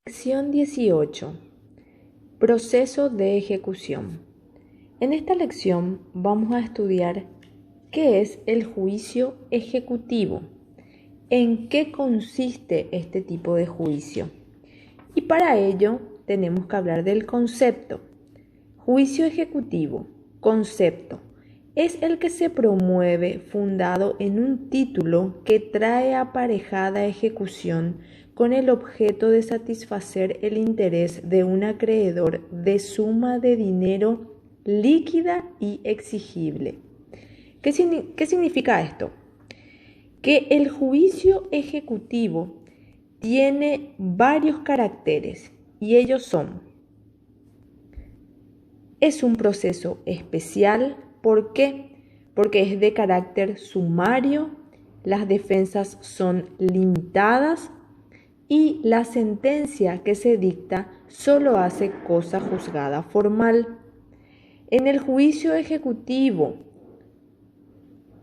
Lección 18. Proceso de ejecución. En esta lección vamos a estudiar qué es el juicio ejecutivo, en qué consiste este tipo de juicio. Y para ello tenemos que hablar del concepto. Juicio ejecutivo, concepto, es el que se promueve fundado en un título que trae aparejada ejecución con el objeto de satisfacer el interés de un acreedor de suma de dinero líquida y exigible. ¿Qué significa esto? Que el juicio ejecutivo tiene varios caracteres y ellos son: es un proceso especial. ¿Por qué? Porque es de carácter sumario, las defensas son limitadas y la sentencia que se dicta solo hace cosa juzgada formal. En el juicio ejecutivo,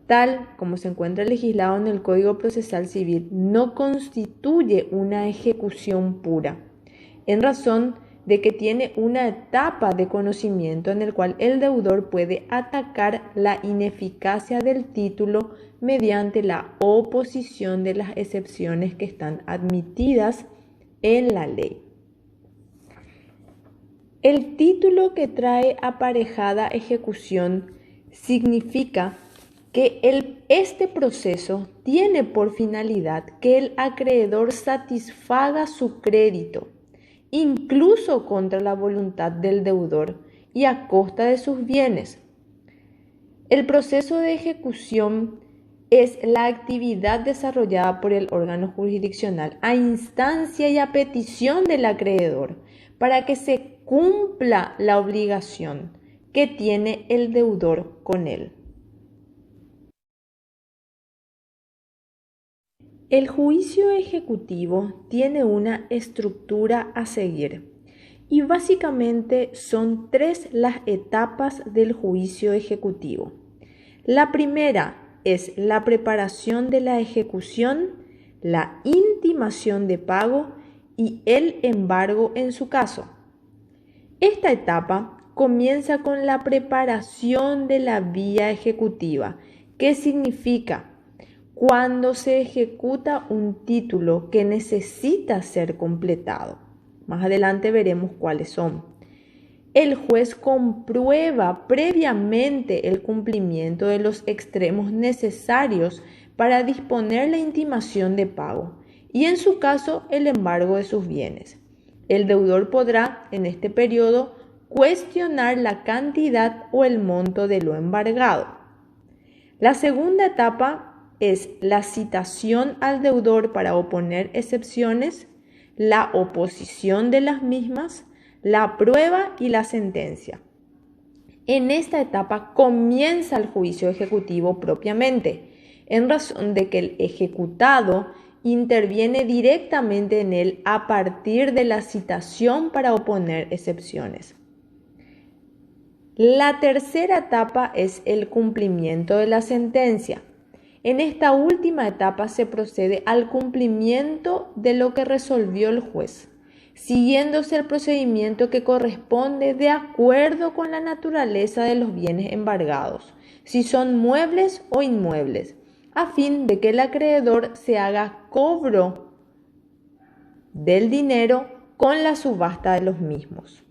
tal como se encuentra legislado en el Código Procesal Civil, no constituye una ejecución pura, en razón de que tiene una etapa de conocimiento en el cual el deudor puede atacar la ineficacia del título mediante la oposición de las excepciones que están admitidas en la ley. El título que trae aparejada ejecución significa que este proceso tiene por finalidad que el acreedor satisfaga su crédito, incluso contra la voluntad del deudor y a costa de sus bienes. El proceso de ejecución es la actividad desarrollada por el órgano jurisdiccional a instancia y a petición del acreedor para que se cumpla la obligación que tiene el deudor con él. El juicio ejecutivo tiene una estructura a seguir y básicamente son 3 las etapas del juicio ejecutivo. La primera es la preparación de la ejecución, la intimación de pago y el embargo en su caso. Esta etapa comienza con la preparación de la vía ejecutiva, que significa cuando se ejecuta un título que necesita ser completado. Más adelante veremos cuáles son. El juez comprueba previamente el cumplimiento de los extremos necesarios para disponer la intimación de pago y, en su caso, el embargo de sus bienes. El deudor podrá, en este periodo, cuestionar la cantidad o el monto de lo embargado. La segunda etapa es la citación al deudor para oponer excepciones, la oposición de las mismas, la prueba y la sentencia. En esta etapa comienza el juicio ejecutivo propiamente, en razón de que el ejecutado interviene directamente en él a partir de la citación para oponer excepciones. La tercera etapa es el cumplimiento de la sentencia. En esta última etapa se procede al cumplimiento de lo que resolvió el juez, siguiéndose el procedimiento que corresponde de acuerdo con la naturaleza de los bienes embargados, si son muebles o inmuebles, a fin de que el acreedor se haga cobro del dinero con la subasta de los mismos.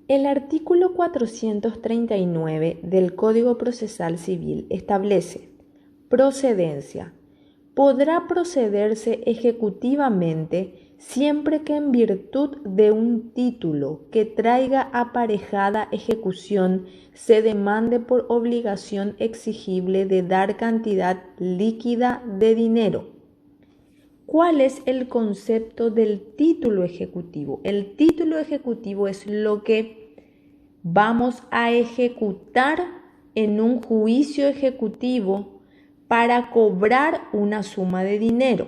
El artículo 439 del Código Procesal Civil establece: procedencia. Podrá procederse ejecutivamente siempre que en virtud de un título que traiga aparejada ejecución se demande por obligación exigible de dar cantidad líquida de dinero. ¿Cuál es el concepto del título ejecutivo? El título ejecutivo es lo que vamos a ejecutar en un juicio ejecutivo para cobrar una suma de dinero.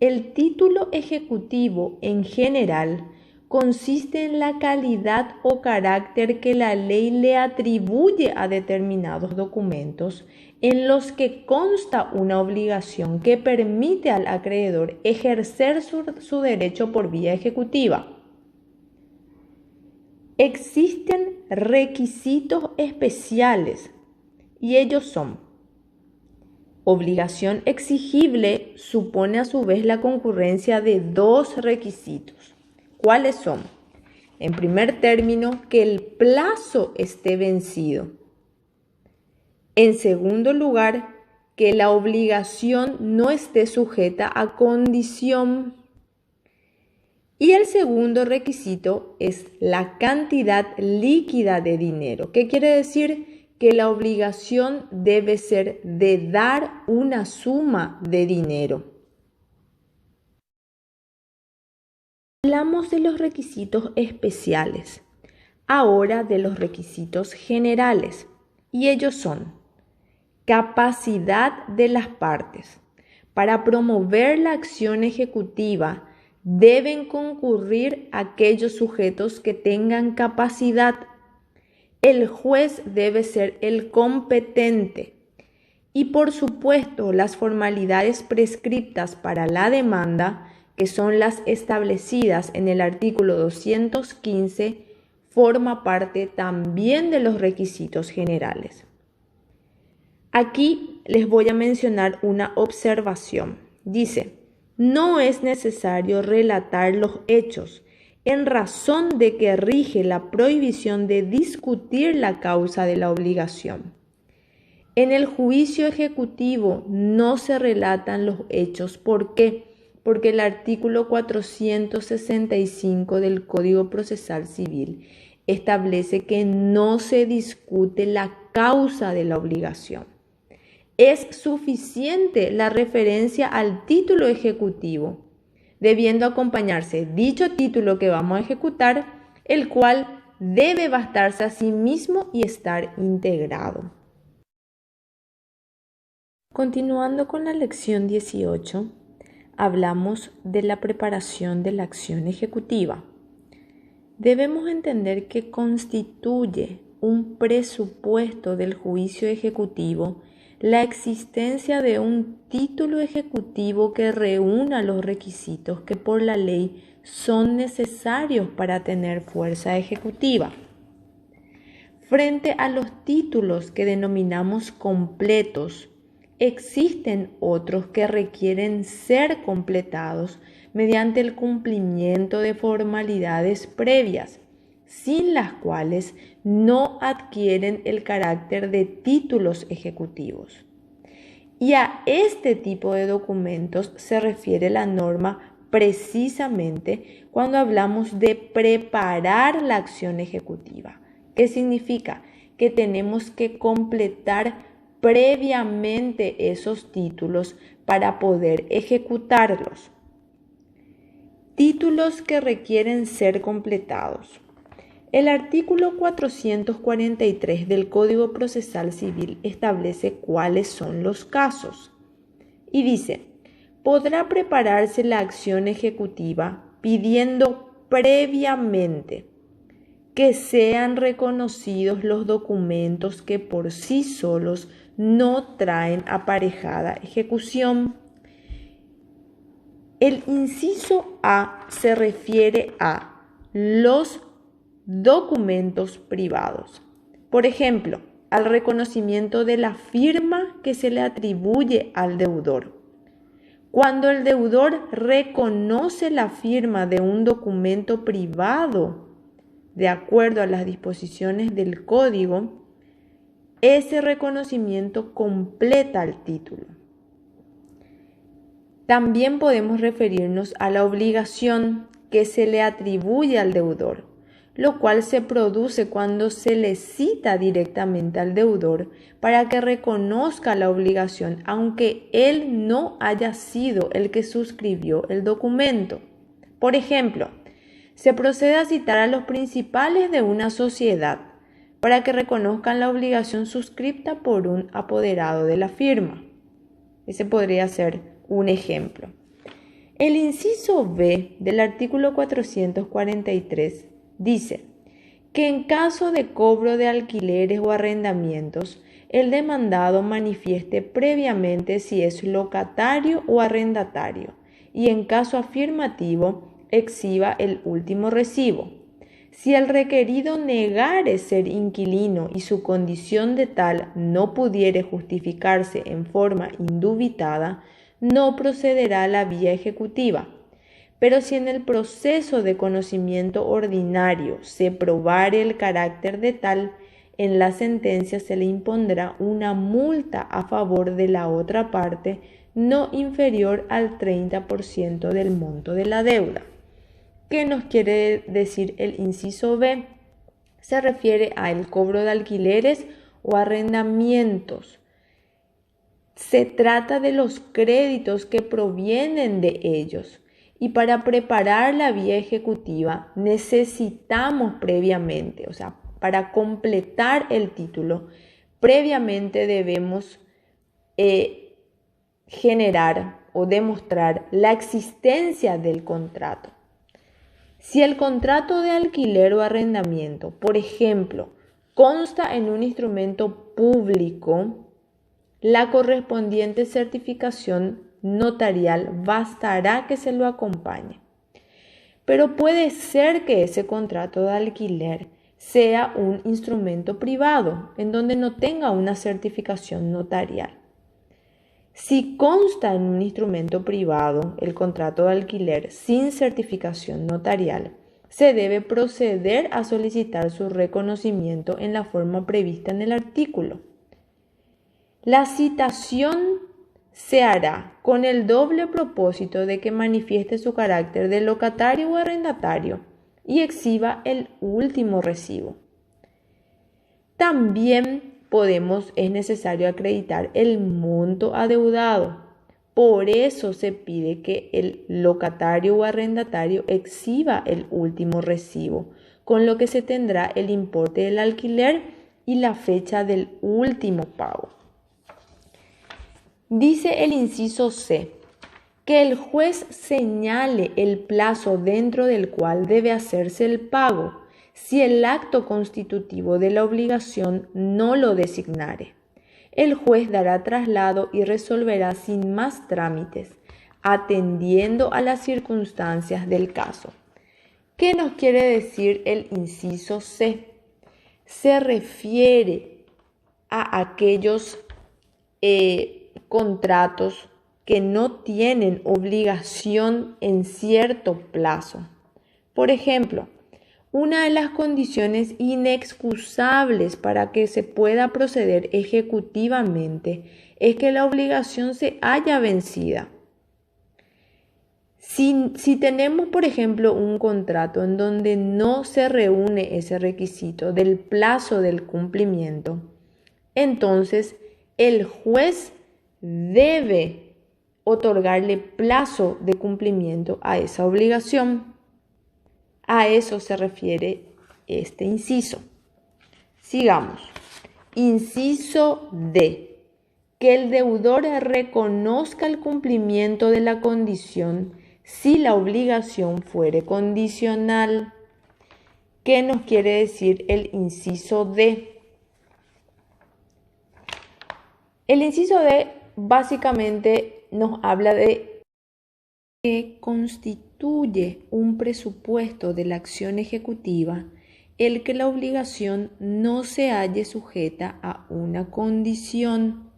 El título ejecutivo en general consiste en la calidad o carácter que la ley le atribuye a determinados documentos en los que consta una obligación que permite al acreedor ejercer su derecho por vía ejecutiva. Existen requisitos especiales y ellos son: obligación exigible supone a su vez la concurrencia de dos requisitos. ¿Cuáles son? En primer término, que el plazo esté vencido. En segundo lugar, que la obligación no esté sujeta a condición. Y el segundo requisito es la cantidad líquida de dinero. ¿Qué quiere decir? Que la obligación debe ser de dar una suma de dinero. Hablamos de los requisitos especiales, ahora de los requisitos generales, y ellos son: capacidad de las partes. Para promover la acción ejecutiva deben concurrir aquellos sujetos que tengan capacidad. El juez debe ser el competente. Y por supuesto, las formalidades prescriptas para la demanda, que son las establecidas en el artículo 215, forma parte también de los requisitos generales. Aquí les voy a mencionar una observación. Dice: no es necesario relatar los hechos, en razón de que rige la prohibición de discutir la causa de la obligación. En el juicio ejecutivo no se relatan los hechos. ¿Por qué? Porque el artículo 465 del Código Procesal Civil establece que no se discute la causa de la obligación. Es suficiente la referencia al título ejecutivo, debiendo acompañarse dicho título que vamos a ejecutar, el cual debe bastarse a sí mismo y estar integrado. Continuando con la lección 18, hablamos de la preparación de la acción ejecutiva. Debemos entender que constituye un presupuesto del juicio ejecutivo la existencia de un título ejecutivo que reúna los requisitos que por la ley son necesarios para tener fuerza ejecutiva. Frente a los títulos que denominamos completos, existen otros que requieren ser completados mediante el cumplimiento de formalidades previas, sin las cuales no adquieren el carácter de títulos ejecutivos. Y a este tipo de documentos se refiere la norma precisamente cuando hablamos de preparar la acción ejecutiva. ¿Qué significa? Que tenemos que completar previamente esos títulos para poder ejecutarlos. Títulos que requieren ser completados. El artículo 443 del Código Procesal Civil establece cuáles son los casos y dice: podrá prepararse la acción ejecutiva pidiendo previamente que sean reconocidos los documentos que por sí solos no traen aparejada ejecución. El inciso A se refiere a los documentos privados. Por ejemplo, al reconocimiento de la firma que se le atribuye al deudor. Cuando el deudor reconoce la firma de un documento privado, de acuerdo a las disposiciones del código, ese reconocimiento completa el título. También podemos referirnos a la obligación que se le atribuye al deudor, lo cual se produce cuando se le cita directamente al deudor para que reconozca la obligación, aunque él no haya sido el que suscribió el documento. Por ejemplo, se procede a citar a los principales de una sociedad para que reconozcan la obligación suscripta por un apoderado de la firma. Ese podría ser un ejemplo. El inciso B del artículo 443 dice que en caso de cobro de alquileres o arrendamientos, el demandado manifieste previamente si es locatario o arrendatario y en caso afirmativo exhiba el último recibo. Si el requerido negare ser inquilino y su condición de tal no pudiere justificarse en forma indubitada, no procederá a la vía ejecutiva. Pero si en el proceso de conocimiento ordinario se probare el carácter de tal, en la sentencia se le impondrá una multa a favor de la otra parte no inferior al 30% del monto de la deuda. ¿Qué nos quiere decir el inciso B? Se refiere al cobro de alquileres o arrendamientos. Se trata de los créditos que provienen de ellos. Y para preparar la vía ejecutiva necesitamos previamente, o sea, para completar el título, previamente debemos generar o demostrar la existencia del contrato. Si el contrato de alquiler o arrendamiento, por ejemplo, consta en un instrumento público, la correspondiente certificación notarial bastará que se lo acompañe. Pero puede ser que ese contrato de alquiler sea un instrumento privado en donde no tenga una certificación notarial. Si consta en un instrumento privado el contrato de alquiler sin certificación notarial, se debe proceder a solicitar su reconocimiento en la forma prevista en el artículo. La citación se hará con el doble propósito de que manifieste su carácter de locatario o arrendatario y exhiba el último recibo. También es necesario acreditar el monto adeudado. Por eso se pide que el locatario o arrendatario exhiba el último recibo, con lo que se tendrá el importe del alquiler y la fecha del último pago. Dice el inciso C que el juez señale el plazo dentro del cual debe hacerse el pago si el acto constitutivo de la obligación no lo designare. El juez dará traslado y resolverá sin más trámites, atendiendo a las circunstancias del caso. ¿Qué nos quiere decir el inciso C? Se refiere a aquellos contratos que no tienen obligación en cierto plazo. Por ejemplo, una de las condiciones inexcusables para que se pueda proceder ejecutivamente es que la obligación se haya vencida. Si tenemos, por ejemplo, un contrato en donde no se reúne ese requisito del plazo del cumplimiento, entonces el juez debe otorgarle plazo de cumplimiento a esa obligación. A eso se refiere este inciso. Sigamos. Inciso D. Que el deudor reconozca el cumplimiento de la condición si la obligación fuere condicional. ¿Qué nos quiere decir el inciso D? El inciso D básicamente nos habla de que constituye un presupuesto de la acción ejecutiva el que la obligación no se halle sujeta a una condición,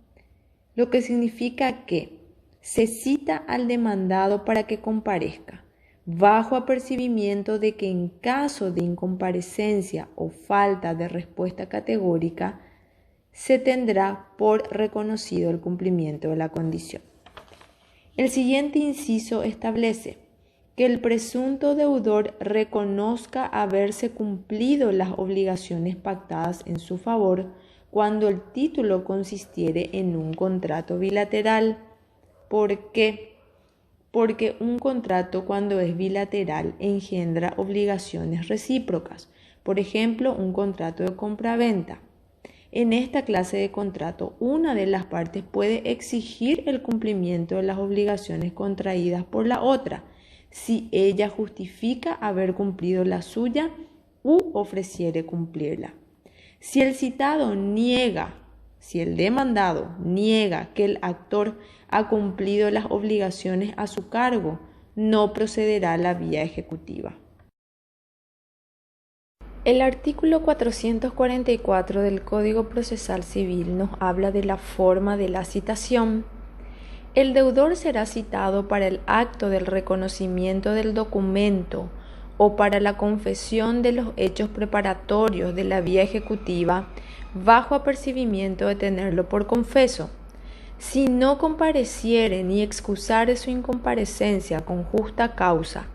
lo que significa que se cita al demandado para que comparezca, bajo apercibimiento de que en caso de incomparecencia o falta de respuesta categórica, se tendrá por reconocido el cumplimiento de la condición. El siguiente inciso establece que el presunto deudor reconozca haberse cumplido las obligaciones pactadas en su favor cuando el título consistiere en un contrato bilateral. ¿Por qué? Porque un contrato cuando es bilateral engendra obligaciones recíprocas. Por ejemplo, un contrato de compraventa. En esta clase de contrato, una de las partes puede exigir el cumplimiento de las obligaciones contraídas por la otra, si ella justifica haber cumplido la suya u ofreciere cumplirla. Si el demandado niega que el actor ha cumplido las obligaciones a su cargo, no procederá a la vía ejecutiva. El artículo 444 del Código Procesal Civil nos habla de la forma de la citación. El deudor será citado para el acto del reconocimiento del documento o para la confesión de los hechos preparatorios de la vía ejecutiva bajo apercibimiento de tenerlo por confeso. Si no compareciere ni excusare su incomparecencia con justa causa,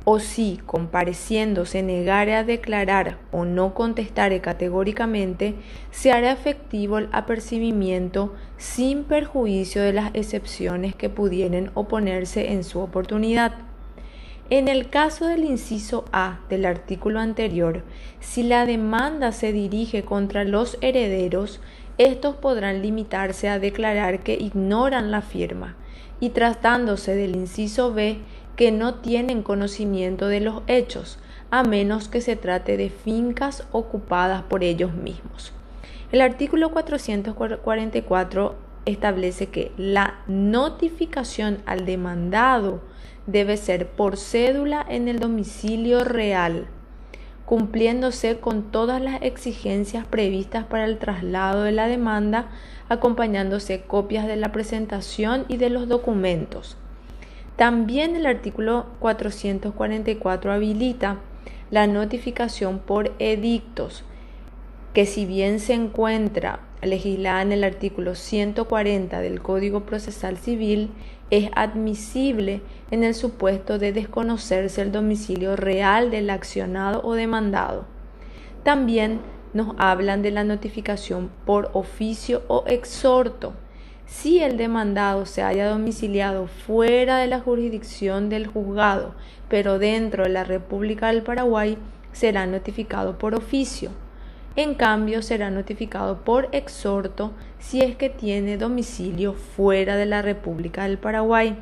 o si, compareciendo, se negare a declarar o no contestare categóricamente, se hará efectivo el apercibimiento sin perjuicio de las excepciones que pudieren oponerse en su oportunidad. En el caso del inciso A del artículo anterior, si la demanda se dirige contra los herederos, estos podrán limitarse a declarar que ignoran la firma, y tratándose del inciso B, que no tienen conocimiento de los hechos, a menos que se trate de fincas ocupadas por ellos mismos. El artículo 444 establece que la notificación al demandado debe ser por cédula en el domicilio real, cumpliéndose con todas las exigencias previstas para el traslado de la demanda, acompañándose copias de la presentación y de los documentos. También el artículo 444 habilita la notificación por edictos, que si bien se encuentra legislada en el artículo 140 del Código Procesal Civil, es admisible en el supuesto de desconocerse el domicilio real del accionado o demandado. También nos hablan de la notificación por oficio o exhorto. Si el demandado se haya domiciliado fuera de la jurisdicción del juzgado, pero dentro de la República del Paraguay, será notificado por oficio. En cambio, será notificado por exhorto si es que tiene domicilio fuera de la República del Paraguay.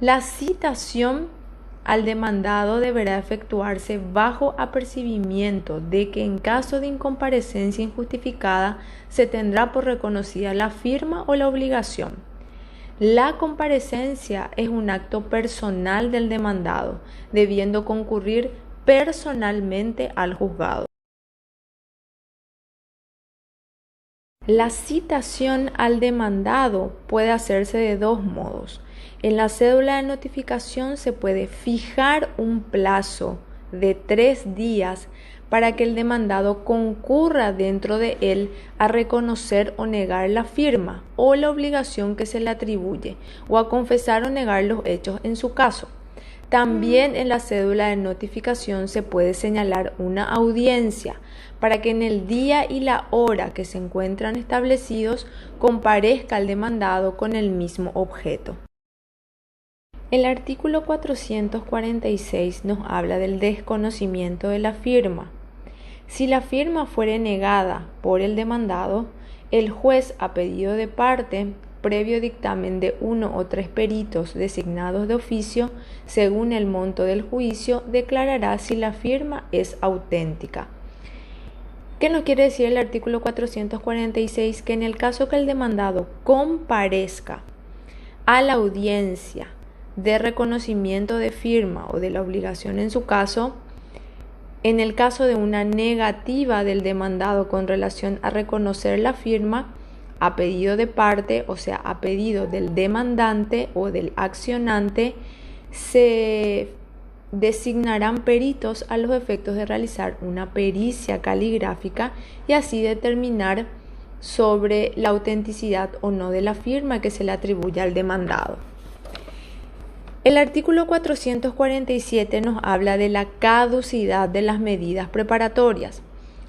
La citación al demandado deberá efectuarse bajo apercibimiento de que en caso de incomparecencia injustificada se tendrá por reconocida la firma o la obligación. La comparecencia es un acto personal del demandado, debiendo concurrir personalmente al juzgado. La citación al demandado puede hacerse de dos modos. En la cédula de notificación se puede fijar un plazo de 3 días para que el demandado concurra dentro de él a reconocer o negar la firma o la obligación que se le atribuye, o a confesar o negar los hechos en su caso. También en la cédula de notificación se puede señalar una audiencia para que en el día y la hora que se encuentran establecidos comparezca el demandado con el mismo objeto. El artículo 446 nos habla del desconocimiento de la firma. Si la firma fuere negada por el demandado, el juez, a pedido de parte, previo dictamen de 1 o 3 peritos designados de oficio, según el monto del juicio, declarará si la firma es auténtica. ¿Qué nos quiere decir el artículo 446? Que en el caso que el demandado comparezca a la audiencia de reconocimiento de firma o de la obligación en su caso, en el caso de una negativa del demandado con relación a reconocer la firma, a pedido de parte, o sea, a pedido del demandante o del accionante, se designarán peritos a los efectos de realizar una pericia caligráfica y así determinar sobre la autenticidad o no de la firma que se le atribuye al demandado. El artículo 447 nos habla de la caducidad de las medidas preparatorias.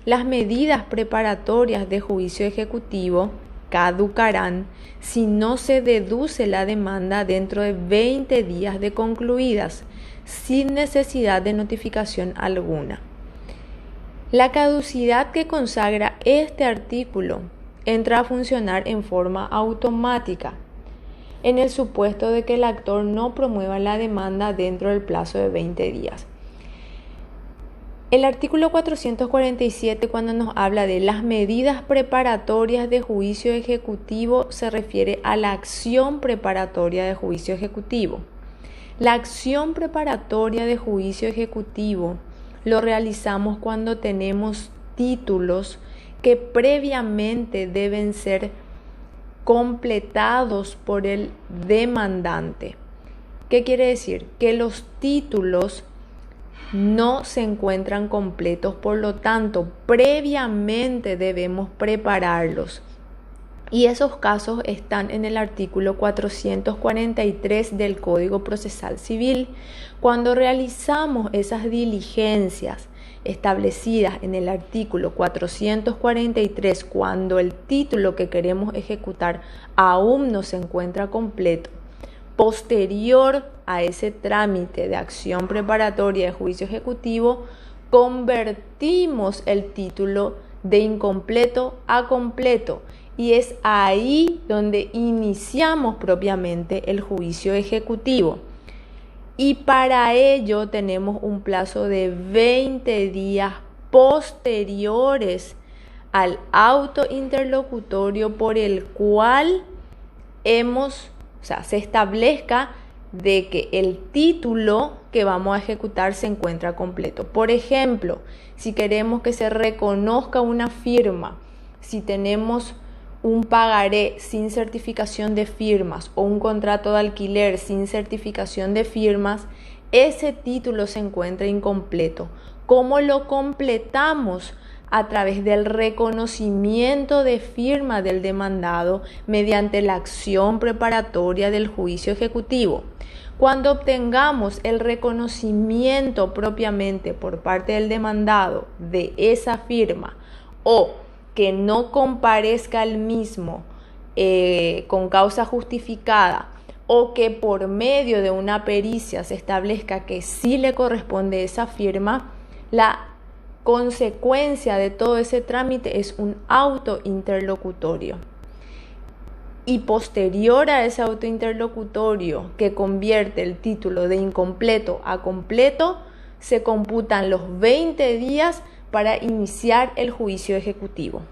Las medidas preparatorias de juicio ejecutivo caducarán si no se deduce la demanda dentro de 20 días de concluidas, sin necesidad de notificación alguna. La caducidad que consagra este artículo entra a funcionar en forma automática en el supuesto de que el actor no promueva la demanda dentro del plazo de 20 días. El artículo 447, cuando nos habla de las medidas preparatorias de juicio ejecutivo, se refiere a la acción preparatoria de juicio ejecutivo. La acción preparatoria de juicio ejecutivo lo realizamos cuando tenemos títulos que previamente deben ser completados por el demandante. ¿Qué quiere decir? Que los títulos no se encuentran completos, por lo tanto, previamente debemos prepararlos. Y esos casos están en el artículo 443 del Código Procesal Civil. Cuando realizamos esas diligencias establecidas en el artículo 443, cuando el título que queremos ejecutar aún no se encuentra completo, posterior a ese trámite de acción preparatoria de juicio ejecutivo, convertimos el título de incompleto a completo y es ahí donde iniciamos propiamente el juicio ejecutivo. Y para ello tenemos un plazo de 20 días posteriores al auto interlocutorio por el cual se establezca de que el título que vamos a ejecutar se encuentra completo. Por ejemplo, si queremos que se reconozca una firma, si tenemos un pagaré sin certificación de firmas o un contrato de alquiler sin certificación de firmas, ese título se encuentra incompleto. ¿Cómo lo completamos? A través del reconocimiento de firma del demandado mediante la acción preparatoria del juicio ejecutivo. Cuando obtengamos el reconocimiento propiamente por parte del demandado de esa firma o que no comparezca el mismo con causa justificada o que por medio de una pericia se establezca que sí le corresponde esa firma, la consecuencia de todo ese trámite es un auto interlocutorio. Y posterior a ese auto interlocutorio que convierte el título de incompleto a completo, se computan los 20 días para iniciar el juicio ejecutivo.